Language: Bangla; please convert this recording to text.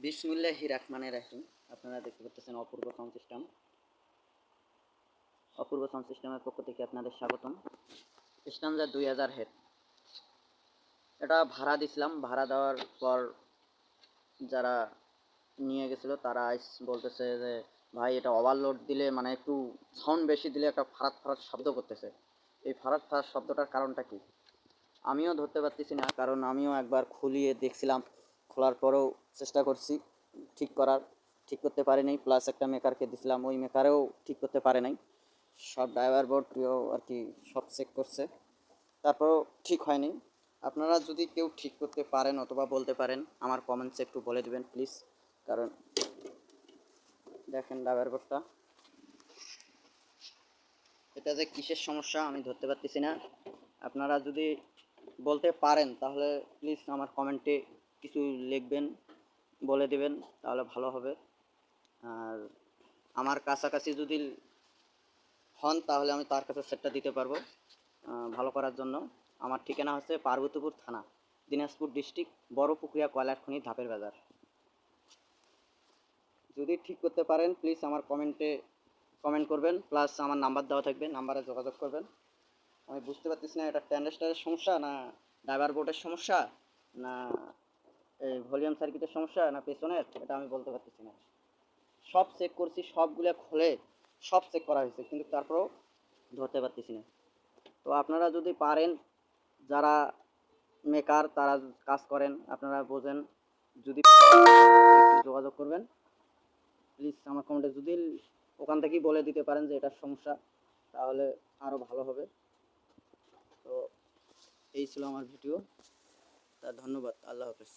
বিসমিল্লাহির রহমানির রহিম। আপনারা দেখতে পাচ্ছেন অপূর্ব সাউন্ড সিস্টেম। অপূর্ব সাউন্ড সিস্টেমের পক্ষ থেকে আপনাদের স্বাগতম। স্ট্যান্ডার্ড 2000 হেড, এটা ভাড়া দিছিলাম। ভাড়া দেওয়ার পর যারা নিয়ে গেছিল তারা বলতেছে যে ভাই এটা ওভারলোড দিলে, মানে একটু সাউন্ড বেশি দিলে একটা ফারাত ফারাত শব্দ করতেছে। এই ফারাত ফারাত শব্দটার কারণটা কি আমিও ধরতে পারতেছি না, কারণ আমিও একবার খুলিয়ে দেখছিলাম। খোলার পরেও চেষ্টা করছি ঠিক করতে পারি নাই। প্লাস একটা মেকারকে দিছিলাম, ওই মেকারেও ঠিক করতে পারে নাই। সব ড্রাইভার বোর্ডও আর কি সব চেক করছে, তারপরেও ঠিক হয়নি। আপনারা যদি কেউ ঠিক করতে পারেন অথবা বলতে পারেন আমার কমেন্টসে একটু বলে দেবেন প্লিজ। কারণ দেখেন ড্রাইভার বোর্ডটা, এটা যে কিসের সমস্যা আমি ধরতে পারতেছি না। আপনারা যদি বলতে পারেন তাহলে প্লিজ আমার কমেন্টে কিছু লিখবেন, বলে দেবেন, তাহলে ভালো হবে। আর আমার কাছাকাছি যদি হন তাহলে আমি তার কাছে সেটটা দিতে পারবো ভালো করার জন্য। আমার ঠিকানা হচ্ছে পার্বতীপুর থানা, দিনাজপুর ডিস্ট্রিক্ট, বড় পুকুরিয়া কয়লার খনি, ধাপের বাজার। যদি ঠিক করতে পারেন প্লিজ আমার কমেন্টে কমেন্ট করবেন, প্লাস আমার নাম্বার দেওয়া থাকবে, নাম্বারে যোগাযোগ করবেন। আমি বুঝতে পারতেছি না এটা ট্রানজিস্টরের সমস্যা, না ড্রাইভার বোর্ডের সমস্যা, না এই ভলিউম সার্কিটের সমস্যা, না পেছনের, এটা আমি বলতে পারতেছি না। সব চেক করছি, সবগুলো খুলে সব চেক করা হয়েছে, কিন্তু তারপরেও ধরতে পারতেছি না। তো আপনারা যদি পারেন, যারা মেকার তারা কাজ করেন, আপনারা বোঝেন, যদি একটু যোগাযোগ করবেন প্লিজ। আমার কমেন্টে যদি ওখান থেকেই বলে দিতে পারেন যে এটার সমস্যা, তাহলে আরও ভালো হবে। তো এই ছিল আমার ভিডিও, তা ধন্যবাদ। আল্লাহ হাফেজ।